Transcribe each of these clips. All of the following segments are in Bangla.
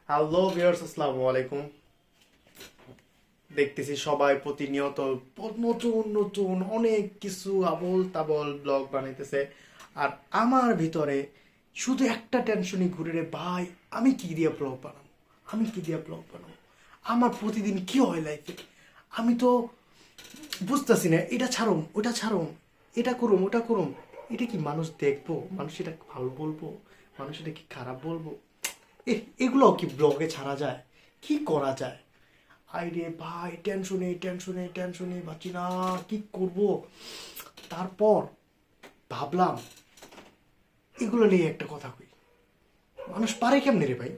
হ্যালো ভিউয়ার্স, আসসালামু আলাইকুম। দেখতেছি সবাই প্রতিনিয়ত নতুন নতুন অনেক কিছু আবোল তাবোল ব্লগ বানাইতেছে, আর আমার ভিতরে শুধু একটা টেনশনই ঘুরে রে ভাই। আমি কি দিয়ে ব্লগ বানাবো? আমার প্রতিদিন কি হয় লাইফে? আমি তো বুঝতেছি না। এটা ছাড়ুম, ওটা ছাড়ুম, এটা করুম, ওটা করুম। এটা কি মানুষ দেখবো? মানুষ এটা ভালো বলবো? মানুষ এটা কি খারাপ বলবো? এগুলো কি ব্লগে ছাড়া যায়? কি করা যায়? আইরে ভাই, টেনশনে টেনশনে টেনশনে পাচ্ছি না, কি করব। তারপর ভাবলাম এগুলো নিয়ে একটা কথা কই। মানুষ পারে কেমনে রে ভাই?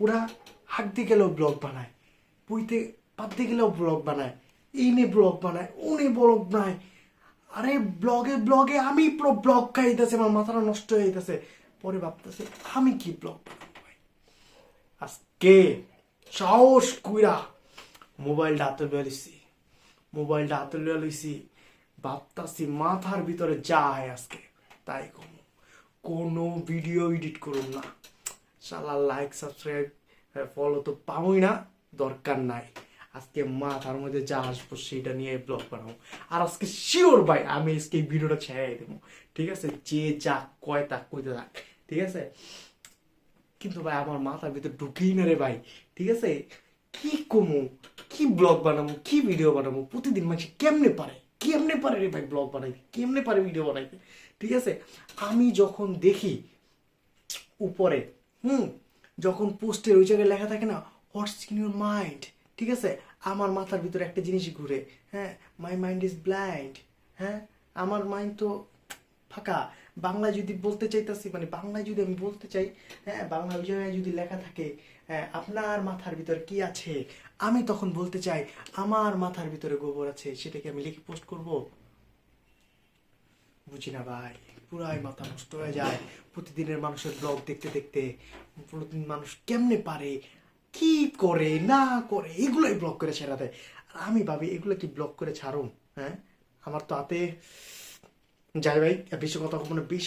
ওরা হাঁটতে গেলেও ব্লগ বানায়, বইতে পারতে গেলেও ব্লগ বানায়, এই নিয়ে ব্লগ বানায়, ও নিয়ে ব্লগ বানায়। আরে ব্লগে ব্লগে আমি পুরো ব্লগ খাইতেছে, আমার মাথাটা নষ্ট হয়ে যেতেছে। পরে ভাবতেছে আমি কি ব্লগ বানাবো ভাই। আজকে সাহস কইরা মোবাইলটা হাতে লইছি। ভাবতাছি মাথার ভিতরে যা হয় আজকে তাই কম। কোনো ভিডিও এডিট করুন না, শালা লাইক সাবস্ক্রাইব ফলো তো পাবোই না, দরকার নাই। আজকে মাথার মধ্যে যা আসবো সেটা নিয়ে ব্লগ বানাবো। আর আজকে শিওর ভাই আমি আজকে এই ভিডিওটা ছেড়ে দেবো, ঠিক আছে? যে যা কয় তা কইতে থাক, ঠিক আছে? কিন্তু ভাই আমার মাথার ভিতরে ঢুকেই না রে ভাই, ঠিক আছে? কি কমু, কি ব্লগ বানাবো, কি ভিডিও বানাবো? প্রতিদিন মানুষ কেমনে পারে রে ভাই ব্লগ বানাইতে, কেমনে পারে ভিডিও বানাইতে, ঠিক আছে? আমি যখন দেখি উপরে, হুম, যখন পোস্টের ওই জায়গায় লেখা থাকে না, হোয়াটস ইন ইউর মাইন্ড, ঠিক আছে? আমার মাথার ভিতরে একটা জিনিস ঘুরে, হ্যাঁ, মাই মাইন্ড ইজ ব্লাইন্ড। হ্যাঁ, আমার মাইন্ড তো ফাঁকা। বাংলায় যদি বলতে চাইতাছি, মানে বাংলায় যদি আমি বলতে চাই, হ্যাঁ, বাংলা ওই জায়গায় যদি লেখা থাকে, হ্যাঁ, আপনার মাথার ভিতর কি আছে, আমি তখন বলতে চাই আমার মাথার ভিতরে গোবর আছে, সেটাকে আমি লিখে পোস্ট করব? বুঝি না ভাই, পুরাই মাথা নষ্ট হয়ে যায় প্রতিদিনের মানুষের ব্লগ দেখতে দেখতে। প্রতিদিন মানুষ কেমনে পারে, কি করে না করে এগুলোই ব্লগ করে ছেড়া দেয়। আর আমি ভাবি এগুলো কি ব্লগ করে ছাড়ুম? হ্যাঁ, আমার তো হাতে যাই ভাই। বেশি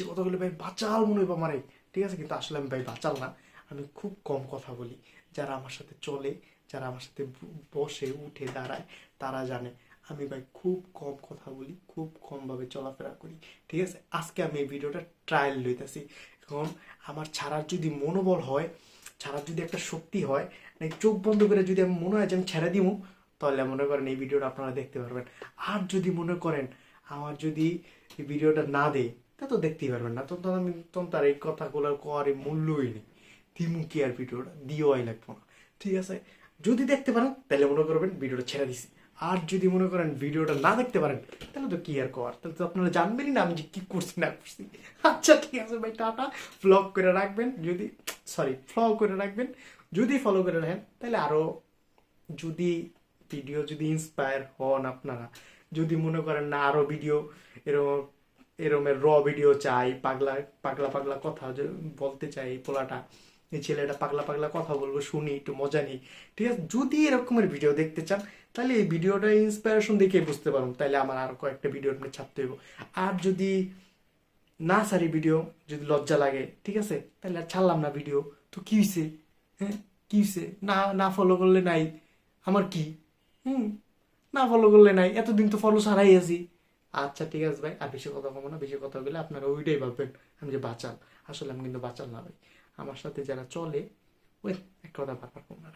কথা বলে ভাই বাচাল মনে হইব আমারে, ঠিক আছে? কিন্তু আসলে আমি ভাই বাচাল না, আমি খুব কম কথা বলি। যারা আমার সাথে চলে, যারা আমার সাথে বসে উঠে দাঁড়ায়, তারা জানে আমি ভাই খুব কম কথা বলি, খুব কম ভাবে চলাফেরা করি, ঠিক আছে? আজকে আমি এই ভিডিওটা ট্রায়াল লইতেছি। এখন আমার ছাড়ার যদি মনোবল হয়, ছাড়ার যদি একটা শক্তি হয়, মানে চোখ বন্ধ করে যদি আমি মনে হয় যে আমি ছেড়ে দিব, তাহলে মনে করেন এই ভিডিওটা আপনারা দেখতে পারবেন। আর যদি মনে করেন আমার যদি এই ভিডিওটা না দেয়, তা তো দেখতেই পারবেন না। তখন আমি তখন তার এই কথাগুলো করে মূল্যই নেই। দিমু কি আর ভিডিওটা দিওয়াই লাগবো না, ঠিক আছে? যদি দেখতে পারেন তাহলে মনে করবেন ভিডিওটা ছেড়ে দিছি। আর যদি মনে করেন ভিডিওটা না দেখতে পারেন, তাহলে তো কি আর করার, তাহলে তো আপনারা জানবেনই না আমি যে কি করছি না করছি। আচ্ছা ঠিক আছে ভাই, টাটা। ফ্লগ করে রাখবেন, যদি ফলো করে রাখবেন। যদি ফলো করে রাখেন তাহলে আরো, যদি ভিডিও যদি ইন্সপায়ার হন আপনারা, যদি মনে করেন না আরো ভিডিও এরকম এরমের ভিডিও চাই, পাগলা পাগলা পাগলা কথা বলতে চাই, এই পোলাটা এই ছেলেটা পাগলা পাগলা কথা বলবো, শুনি একটু মজা নিই, ঠিক আছে? যদি এরকমের ভিডিও দেখতে চান, তাহলে এই ভিডিওটা ইন্সপিরেশন দেখে বুঝতে পারুন, তাহলে আমার আরো কয়েকটা ভিডিও আপনি ছাড়তে হইব। আর যদি না সারি ভিডিও, যদি লজ্জা লাগে, ঠিক আছে, তাহলে আর ছাড়লাম না ভিডিও। তো কি হয়েছে? হ্যাঁ, কি হয়েছে? না না ফলো করলে নাই, আমার কি? হুম, না ফলো করলে নাই, এতদিন তো ফলো ছাড়াই আছি। আচ্ছা ঠিক আছে ভাই, আর বেশি কথা কমো না। বেশি কথা বলে আপনারা ওইটাই ভাববেন আমি যে বাচাল। আসলে আমি কিন্তু বাচাল না ভাই। আমার সাথে যারা চলে, ওই এক কথা বারবার কম না।